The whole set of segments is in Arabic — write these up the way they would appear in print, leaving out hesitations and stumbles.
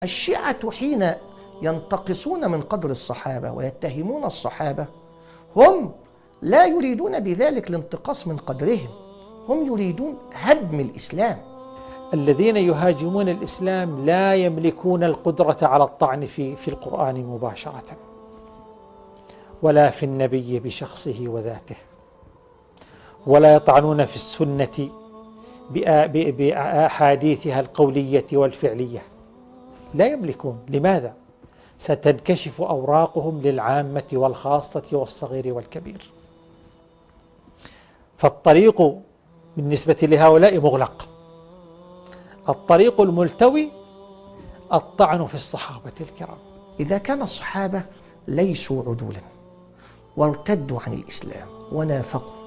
الشيعة حين ينتقصون من قدر الصحابة ويتهمون الصحابة، هم لا يريدون بذلك الانتقاص من قدرهم، هم يريدون هدم الإسلام. الذين يهاجمون الإسلام لا يملكون القدرة على الطعن في القرآن مباشرة، ولا في النبي بشخصه وذاته، ولا يطعنون في السنة بأحاديثها القولية والفعلية، لا يملكون. لماذا؟ ستنكشف أوراقهم للعامة والخاصة والصغير والكبير. فالطريق بالنسبة لهؤلاء مغلق. الطريق الملتوي الطعن في الصحابة الكرام. إذا كان الصحابة ليسوا عدولا وارتدوا عن الإسلام ونافقوا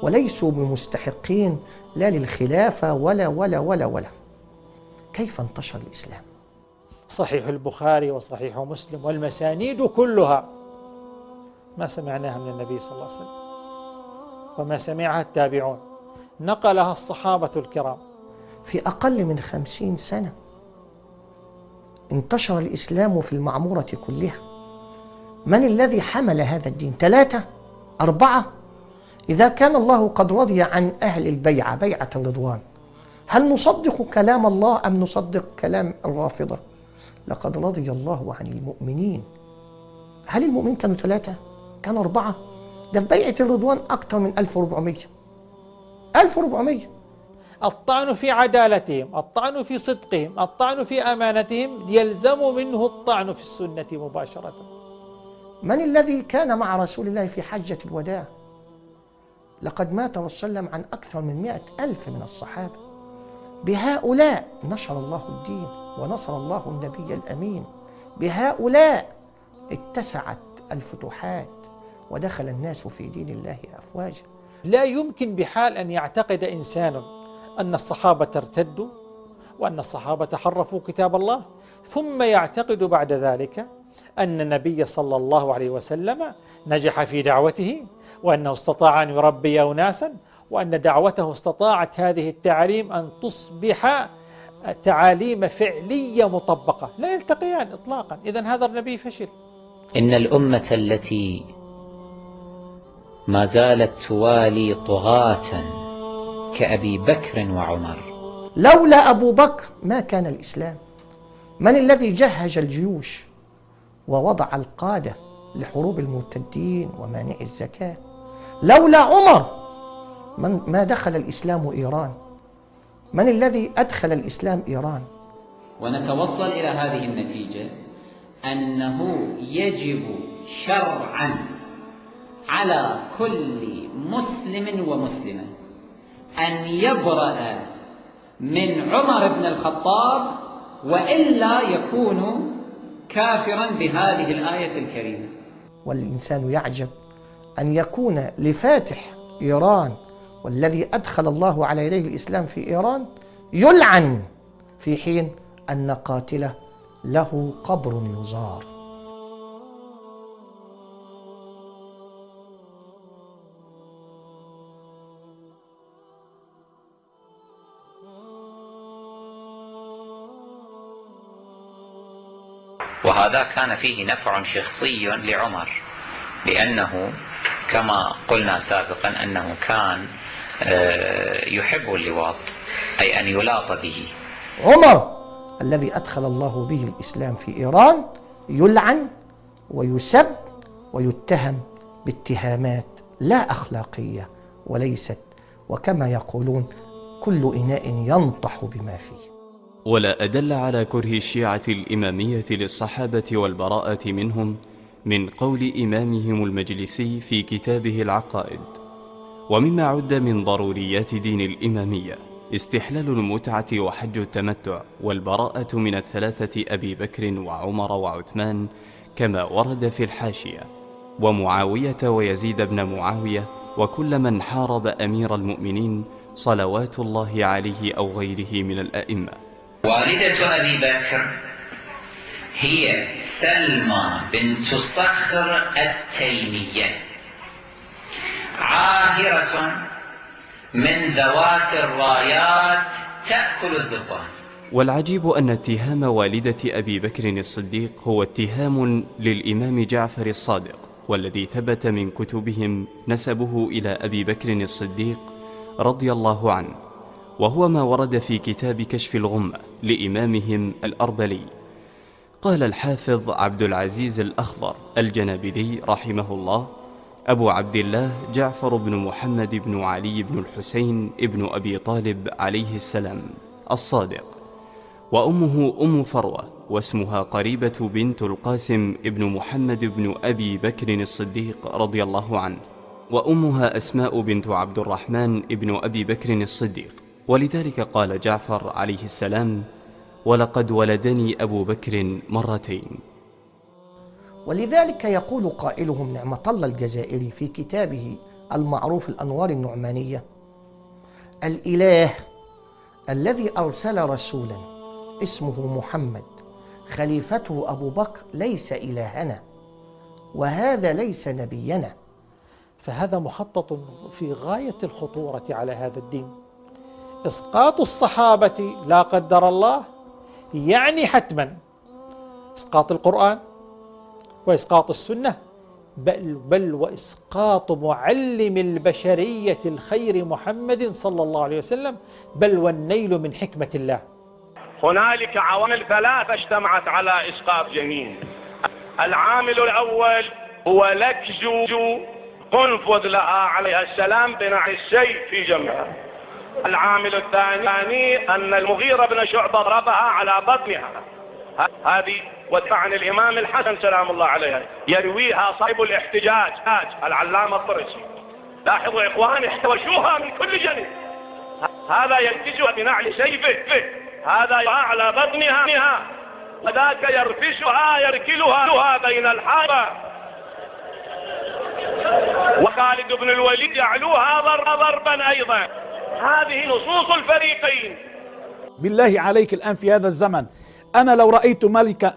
وليسوا بمستحقين لا للخلافة ولا، كيف انتشر الإسلام؟ صحيح البخاري وصحيح مسلم والمسانيد كلها ما سمعناها من النبي صلى الله عليه وسلم، وما سمعها التابعون، نقلها الصحابة الكرام. في أقل من 50 سنة انتشر الإسلام في المعمورة كلها. من الذي حمل هذا الدين؟ 3 4؟ إذا كان الله قد رضي عن أهل البيعة، بيعة الرضوان، هل نصدق كلام الله أم نصدق كلام الرافضة؟ لقد رضي الله عن المؤمنين. هل المؤمنين كانوا 3؟ كانوا 4؟ ده في بيعة الرضوان أكثر من 1400. 1400. الطعن في عدالتهم، الطعن في صدقهم، الطعن في أمانتهم يلزم منه الطعن في السنة مباشرة. من الذي كان مع رسول الله في حجة الوداع؟ لقد مات رسول الله صلى الله عليه وسلم عن أكثر من 100,000 من الصحابة. بهؤلاء نشر الله الدين ونصر الله النبي الأمين، بهؤلاء اتسعت الفتوحات ودخل الناس في دين الله أفواجا. لا يمكن بحال أن يعتقد إنسان أن الصحابة ارتدوا وأن الصحابة حرفوا كتاب الله، ثم يعتقد بعد ذلك أن النبي صلى الله عليه وسلم نجح في دعوته، وأنه استطاع أن يربي أناسا، وأن دعوته استطاعت هذه التعاليم أن تصبح تعاليم فعلية مطبقة. لا يلتقيان إطلاقا. إذن هذا النبي فشل. إن الأمة التي ما زالت توالي طغاة كأبي بكر وعمر، لولا أبو بكر ما كان الإسلام. من الذي جهز الجيوش ووضع القادة لحروب المرتدين ومانع الزكاة؟ لولا عمر ما دخل الإسلام إيران. من الذي أدخل الإسلام إيران؟ ونتوصل إلى هذه النتيجة أنه يجب شرعا على كل مسلم ومسلمة أن يبرأ من عمر بن الخطاب، وإلا يكون كافرا بهذه الآية الكريمة. والإنسان يعجب أن يكون لفاتح إيران والذي أدخل الله على يديه الإسلام في إيران يلعن، في حين أن قاتله له قبر يزار. وهذا كان فيه نفع شخصي لعمر، لأنه كما قلنا سابقا أنه كان يحب اللواط، أي أن يلاط به. عمر الذي أدخل الله به الإسلام في إيران يلعن ويسب ويتهم باتهامات لا أخلاقية وليست، وكما يقولون كل إناء ينطح بما فيه. ولا أدل على كره الشيعة الإمامية للصحابة والبراءة منهم من قول إمامهم المجلسي في كتابه العقائد. ومما عد من ضروريات دين الإمامية استحلال المتعة وحج التمتع والبراءة من الثلاثة أبي بكر وعمر وعثمان كما ورد في الحاشية، ومعاوية ويزيد بن معاوية وكل من حارب أمير المؤمنين صلوات الله عليه أو غيره من الأئمة. والدة أبي بكر هي سلمى بنت صخر التيمية، عاهرة من ذوات الرايات تأكل الذبان. والعجيب أن اتهام والدة أبي بكر الصديق هو اتهام للإمام جعفر الصادق، والذي ثبت من كتبهم نسبه إلى أبي بكر الصديق رضي الله عنه، وهو ما ورد في كتاب كشف الغمة لإمامهم الأربلي. قال الحافظ عبد العزيز الأخضر الجنابذي رحمه الله: أبو عبد الله جعفر بن محمد بن علي بن الحسين بن أبي طالب عليه السلام الصادق، وأمه أم فروة، واسمها قريبة بنت القاسم بن محمد بن أبي بكر الصديق رضي الله عنه، وأمها أسماء بنت عبد الرحمن بن أبي بكر الصديق. ولذلك قال جعفر عليه السلام: ولقد ولدني أبو بكر مرتين. ولذلك يقول قائلهم نعمة الله الجزائري في كتابه المعروف الأنوار النعمانية: الإله الذي أرسل رسولا اسمه محمد خليفته أبو بكر ليس إلهنا، وهذا ليس نبينا. فهذا مخطط في غاية الخطورة على هذا الدين. إسقاط الصحابة لا قدر الله يعني حتما إسقاط القرآن وإسقاط السنة، بل وإسقاط معلم البشرية الخير محمد صلى الله عليه وسلم، بل والنيل من حكمة الله. هنالك عوامل ثلاثة اجتمعت على إسقاط جنين. العامل الأول هو لكج قنفذ لها عليها السلام بنعل السيف في جنبها. العامل الثاني أن المغيرة بن شعبة ضربها على بطنها، هذه وعن الإمام الحسن سلام الله عليه يرويها صاحب الاحتجاج العلامة الطرسي. لاحظوا إخواني، احتوشوها من كل جانب. هذا ينتجها بنعل سيفه، هذا على بطنها، وذاك يرفسها يركلها بين الحارة، وخالد بن الوليد يعلوها ضربا أيضا. هذه نصوص الفريقين. بالله عليك الآن في هذا الزمن، أنا لو رأيت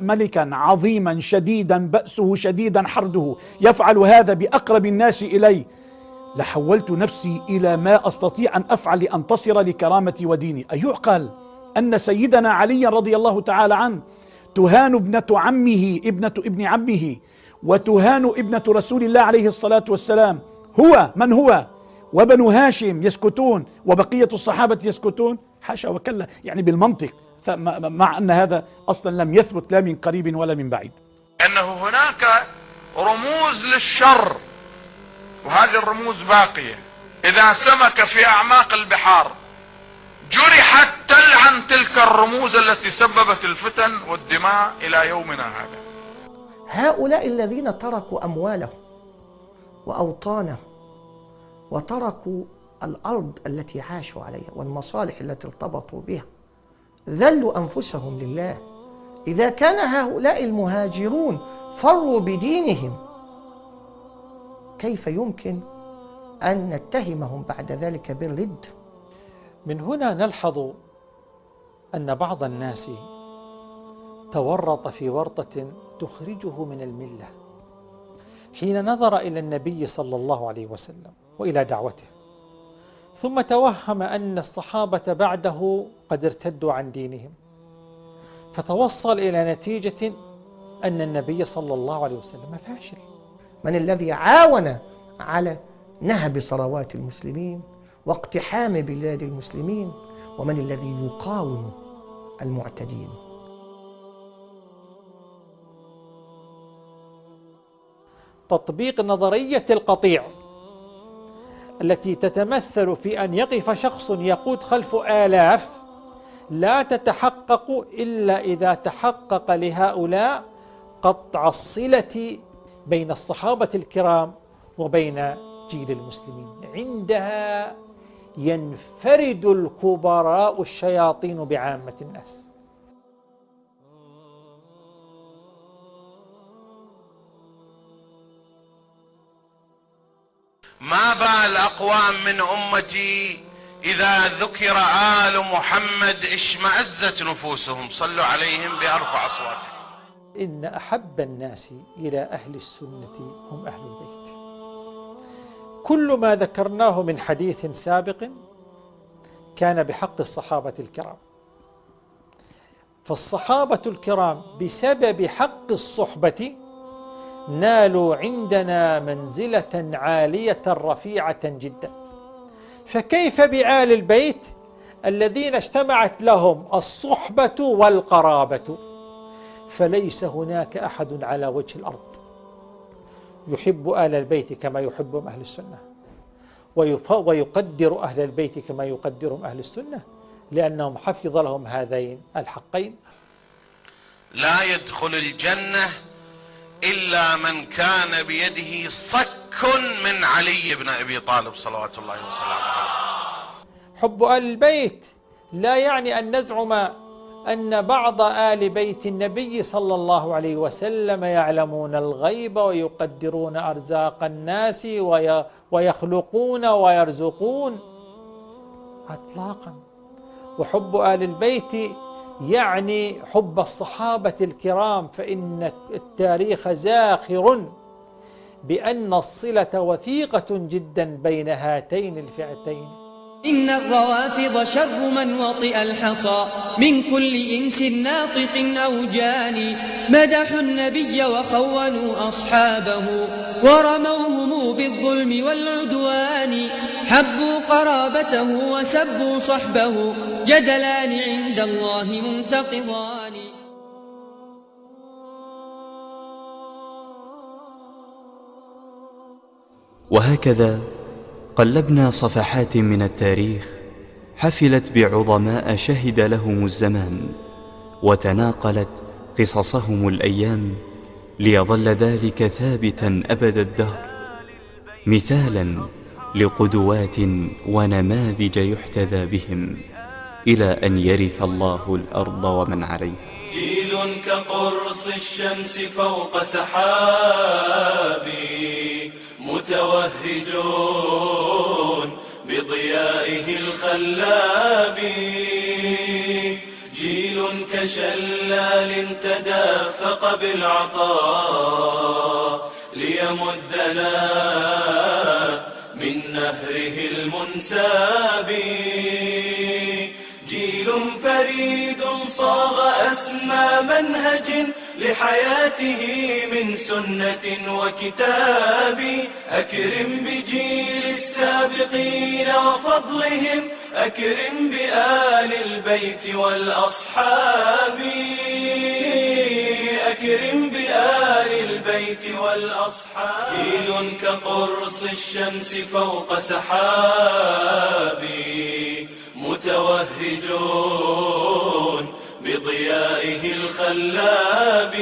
ملكا عظيما شديدا بأسه شديدا حرده يفعل هذا بأقرب الناس إلي، لحولت نفسي إلى ما أستطيع أن أفعل لأنتصر لكرامتي وديني. أيعقل أن سيدنا علي رضي الله تعالى عنه تهان ابنة عمه ابنة ابن عمه، وتهان ابنة رسول الله عليه الصلاة والسلام؟ هو من هو وبنو هاشم يسكتون وبقية الصحابة يسكتون؟ حاشا وكلا، يعني بالمنطق، مع أن هذا أصلا لم يثبت لا من قريب ولا من بعيد. أنه هناك رموز للشر، وهذه الرموز باقية. إذا سمك في أعماق البحار جرحت تلعن تلك الرموز التي سببت الفتن والدماء إلى يومنا هذا. هؤلاء الذين تركوا أموالهم وأوطانهم وتركوا الأرض التي عاشوا عليها والمصالح التي ارتبطوا بها، ذلوا أنفسهم لله. إذا كان هؤلاء المهاجرون فروا بدينهم، كيف يمكن أن نتهمهم بعد ذلك بالردة؟ من هنا نلحظ أن بعض الناس تورط في ورطة تخرجه من الملة حين نظر إلى النبي صلى الله عليه وسلم وإلى دعوته، ثم توهم أن الصحابة بعده قد ارتدوا عن دينهم، فتوصل إلى نتيجة أن النبي صلى الله عليه وسلم فاشل. من الذي عاون على نهب ثروات المسلمين واقتحام بلاد المسلمين؟ ومن الذي يقاوم المعتدين؟ تطبيق نظرية القطيع التي تتمثل في أن يقف شخص يقود خلف آلاف لا تتحقق إلا إذا تحقق لهؤلاء قطع الصلة بين الصحابة الكرام وبين جيل المسلمين. عندها ينفرد الكبراء الشياطين بعامة الناس. ما بال أقوام من أمتي إذا ذكر آل محمد اشمأزت نفوسهم، صلوا عليهم بأرفع أصواتهم. إن أحب الناس إلى أهل السنة هم أهل البيت. كل ما ذكرناه من حديث سابق كان بحق الصحابة الكرام، فالصحابة الكرام بسبب حق الصحبة نالوا عندنا منزلة عالية رفيعة جدا، فكيف بآل البيت الذين اجتمعت لهم الصحبة والقرابة؟ فليس هناك أحد على وجه الأرض يحب آل البيت كما يحبهم أهل السنة، ويقدر أهل البيت كما يقدرهم أهل السنة، لأنهم حفظ لهم هذين الحقين. لا يدخل الجنة إلا من كان بيده صك من علي بن أبي طالب صلوات الله وسلامه عليه. حب آل البيت لا يعني أن نزعم أن بعض آل بيت النبي صلى الله عليه وسلم يعلمون الغيب ويقدرون أرزاق الناس ويخلقون ويرزقون، إطلاقا. وحب آل البيت يعني حب الصحابة الكرام، فإن التاريخ زاخر بأن الصلة وثيقة جدا بين هاتين الفئتين. إن الروافض شر من وطئ الحصى من كل إنس ناطق أو جاني، مدحوا النبي وخونوا أصحابه ورموهم بالظلم والعدوان، حبوا قرابته وسبوا صحبه، جدلان عند الله منتقضان. وهكذا قلبنا صفحات من التاريخ حفلت بعظماء شهد لهم الزمان، وتناقلت قصصهم الأيام، ليظل ذلك ثابتا أبد الدهر، مثالا لقدوات ونماذج يحتذى بهم إلى أن يرث الله الأرض ومن عليها. جيل كقرص الشمس فوق سحاب، متوهجون بضيائه الخلاب، جيل كشلال تدافق بالعطاء ليمدنا من نهره المنساب، جيل فريد صاغ أسمى منهج لحياته من سنة وكتاب، أكرم بجيل السابقين وفضلهم، أكرم بآل البيت والأصحاب، أكرم بآل البيت والأصحاب. جيل كقرص الشمس فوق سحاب، متوهجون بضيائه الخلاب.